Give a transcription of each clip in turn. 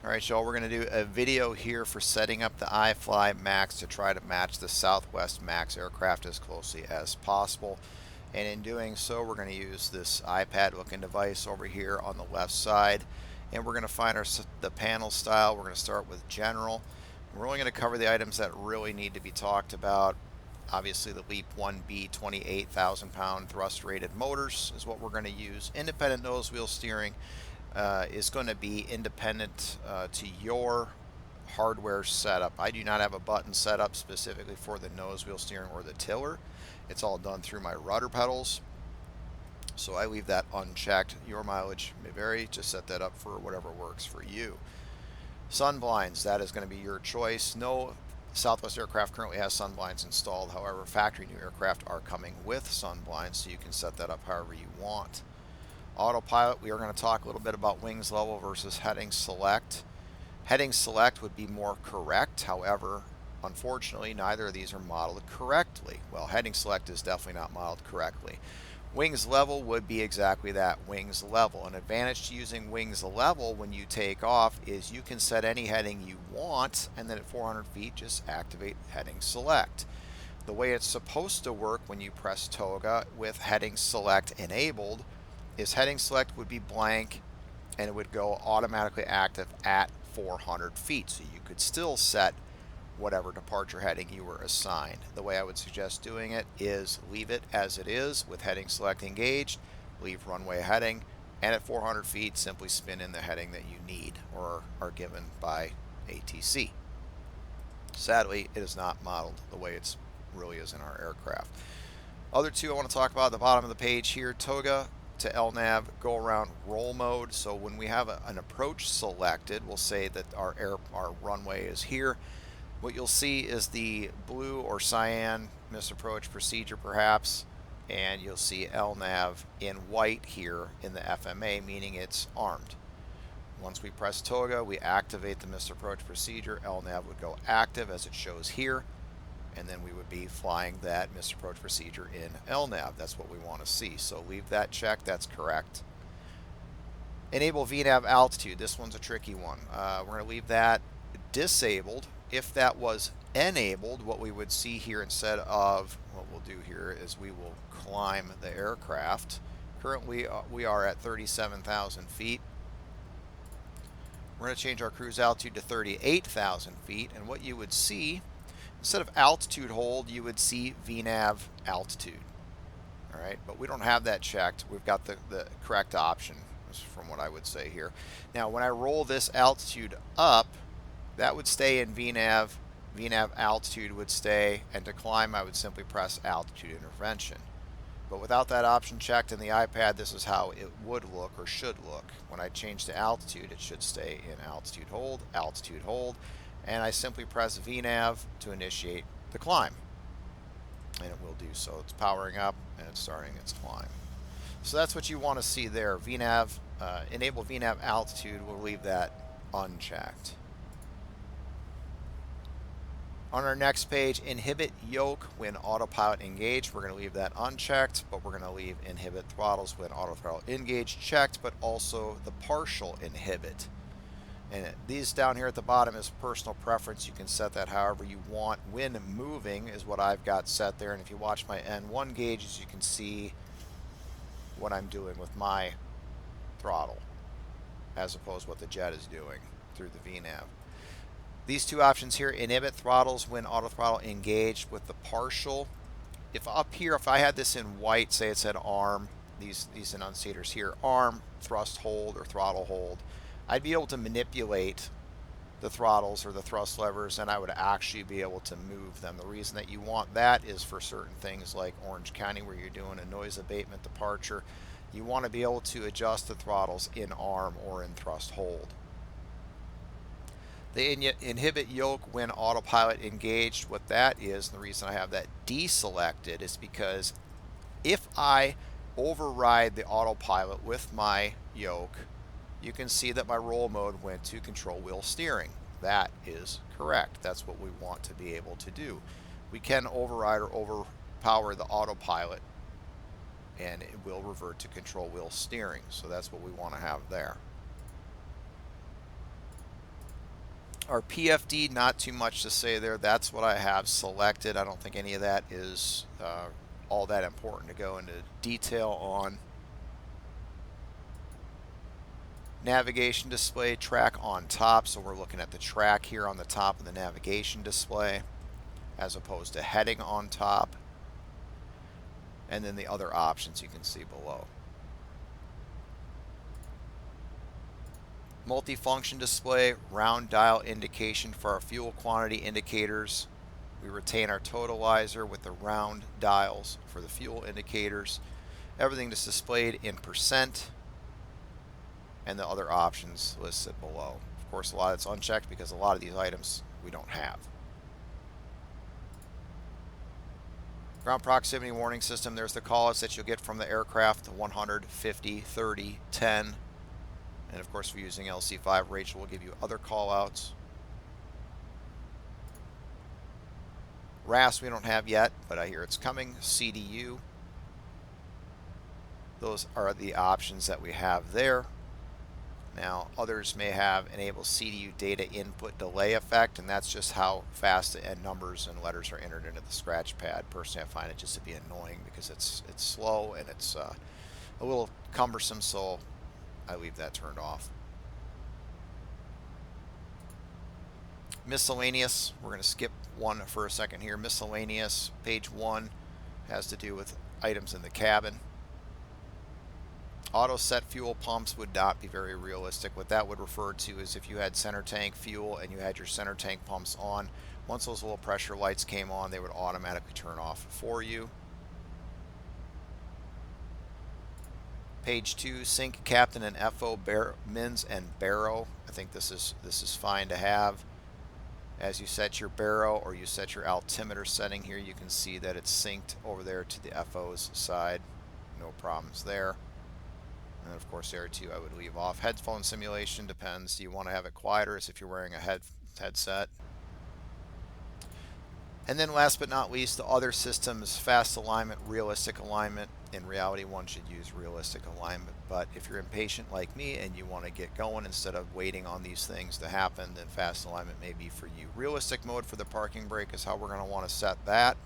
Alright, y'all, we're going to do a video here for setting up the iFly Max to try to match the Southwest Max aircraft as closely as possible. And in doing so, we're going to use this iPad looking device over here on the left side. And we're going to find the panel style. We're going to start with General. We're only going to cover the items that really need to be talked about. Obviously, the LEAP 1B 28,000 pound thrust rated motors is what we're going to use. Independent nose wheel steering is going to be independent to your hardware setup. I do not have a button set up specifically for the nose wheel steering or the tiller. It's all done through my rudder pedals, so I leave that unchecked. Your mileage may vary. Just set that up for whatever works for you. Sun blinds, that is going to be your choice. No Southwest aircraft currently has sun blinds installed. However, factory new aircraft are coming with sun blinds, so you can set that up however you want. Autopilot, we are going to talk a little bit about wings level versus heading select. Heading select would be more correct. However, unfortunately, neither of these are modeled correctly. Well, heading select is definitely not modeled correctly. Wings level would be exactly that, wings level. An advantage to using wings level when you take off is you can set any heading you want, and then at 400 feet, just activate heading select. The way it's supposed to work when you press toga with heading select enabled is heading select would be blank and it would go automatically active at 400 feet. So you could still set whatever departure heading you were assigned. The way I would suggest doing it is leave it as it is with heading select engaged, leave runway heading, and at 400 feet simply spin in the heading that you need or are given by ATC. Sadly, it is not modeled the way it really is in our aircraft. Other two I want to talk about at the bottom of the page here, toga to LNAV, go around roll mode. So when we have an approach selected, we'll say that our runway is here. What you'll see is the blue or cyan misapproach procedure perhaps, and you'll see LNAV in white here in the FMA, meaning it's armed. Once we press toga, we activate the misapproach procedure. LNAV would go active as it shows here, and then we would be flying that misapproach procedure in LNAV. That's what we want to see. So leave that checked. That's correct. Enable VNAV altitude. This one's a tricky one. We're going to leave that disabled. If that was enabled, what we would see here instead of what we'll do here is we will climb the aircraft. Currently, we are at 37,000 feet. We're going to change our cruise altitude to 38,000 feet, and what you would see, instead of altitude hold, you would see VNAV altitude. All right, but we don't have that checked. We've got the correct option, from what I would say here. Now, when I roll this altitude up, that would stay in VNAV. VNAV altitude would stay, and to climb, I would simply press altitude intervention. But without that option checked in the iPad, this is how it would look or should look. When I change to altitude, it should stay in altitude hold, and I simply press VNAV to initiate the climb. And it will do so. It's powering up and it's starting its climb. So that's what you want to see there. VNAV, enable VNAV altitude, we'll leave that unchecked. On our next page, inhibit yoke when autopilot engaged. We're going to leave that unchecked, but we're going to leave inhibit throttles when autopilot engaged checked, but also the partial inhibit. And these down here at the bottom is personal preference. You can set that however you want. When moving is what I've got set there. And if you watch my N1 gauges, you can see what I'm doing with my throttle as opposed to what the jet is doing through the VNAV. These two options here, inhibit throttles when auto throttle engaged with the partial. If up here, if I had this in white, say it said arm, these enunciators here, arm, thrust hold, or throttle hold, I'd be able to manipulate the throttles or the thrust levers, and I would actually be able to move them. The reason that you want that is for certain things like Orange County where you're doing a noise abatement departure. You want to be able to adjust the throttles in arm or in thrust hold. The inhibit yoke when autopilot engaged, what that is, and the reason I have that deselected is because if I override the autopilot with my yoke, you can see that my roll mode went to control wheel steering. That is correct. That's what we want to be able to do. We can override or overpower the autopilot and it will revert to control wheel steering. So that's what we want to have there. Our PFD, not too much to say there. That's what I have selected. I don't think any of that is all that important to go into detail on. Navigation display, track on top. So we're looking at the track here on the top of the navigation display as opposed to heading on top. And then the other options you can see below. Multifunction display, round dial indication for our fuel quantity indicators. We retain our totalizer with the round dials for the fuel indicators. Everything is displayed in percent, and the other options listed below. Of course, a lot of it's unchecked because a lot of these items we don't have. Ground proximity warning system, there's the callouts that you'll get from the aircraft, 100, 50, 30, 10. And of course, if you're using LC5, Rachel will give you other callouts. RAS we don't have yet, but I hear it's coming. CDU. Those are the options that we have there. Now, others may have enable CDU data input delay effect, and that's just how fast the numbers and letters are entered into the scratch pad. Personally, I find it just to be annoying because it's slow and it's a little cumbersome, so I leave that turned off. Miscellaneous, we're going to skip one for a second here. Miscellaneous, page 1, has to do with items in the cabin. Auto set fuel pumps would not be very realistic. What that would refer to is if you had center tank fuel and you had your center tank pumps on, once those little pressure lights came on, they would automatically turn off for you. Page 2, sync captain and FO mins and baro. I think this is fine to have. As you set your baro or you set your altimeter setting here, you can see that it's synced over there to the FO's side. No problems there. And of course, there too, I would leave off. Headphone simulation depends. Do you want to have it quieter as if you're wearing a headset? And then last but not least, the other systems, fast alignment, realistic alignment. In reality, one should use realistic alignment. But if you're impatient like me and you want to get going instead of waiting on these things to happen, then fast alignment may be for you. Realistic mode for the parking brake is how we're going to want to set that.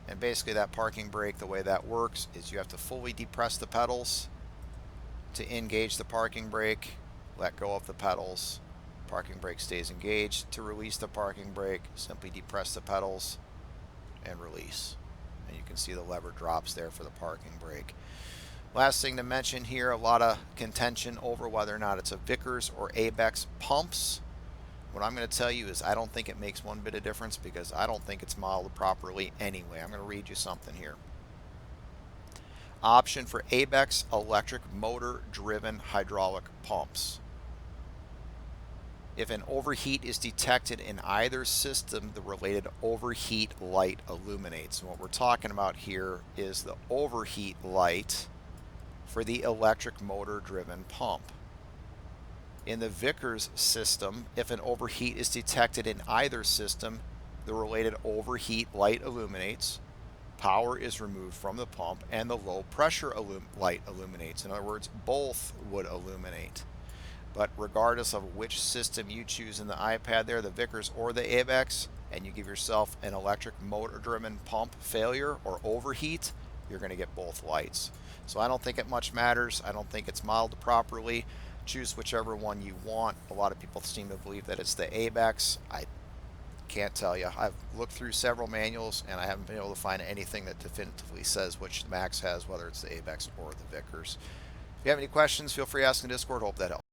And basically that parking brake, the way that works is you have to fully depress the pedals to engage the parking brake, let go of the pedals. Parking brake stays engaged. To release the parking brake, simply depress the pedals and release. And you can see the lever drops there for the parking brake. Last thing to mention here, a lot of contention over whether or not it's a Vickers or ABEX pumps. What I'm going to tell you is I don't think it makes one bit of difference because I don't think it's modeled properly anyway. I'm going to read you something here. Option for ABEX electric motor driven hydraulic pumps. If an overheat is detected in either system, the related overheat light illuminates. And what we're talking about here is the overheat light for the electric motor driven pump. In the Vickers system, if an overheat is detected in either system, the related overheat light illuminates, power is removed from the pump, and the low pressure light illuminates. In other words, both would illuminate. But regardless of which system you choose in the iPad there, the Vickers or the ABEX, and you give yourself an electric motor-driven pump failure or overheat, you're going to get both lights. So I don't think it much matters. I don't think it's modeled properly. Choose whichever one you want. A lot of people seem to believe that it's the ABEX. I can't tell you. I've looked through several manuals and I haven't been able to find anything that definitively says which Max has, whether it's the ABEX or the Vickers. If you have any questions, feel free to ask in Discord. Hope that helps.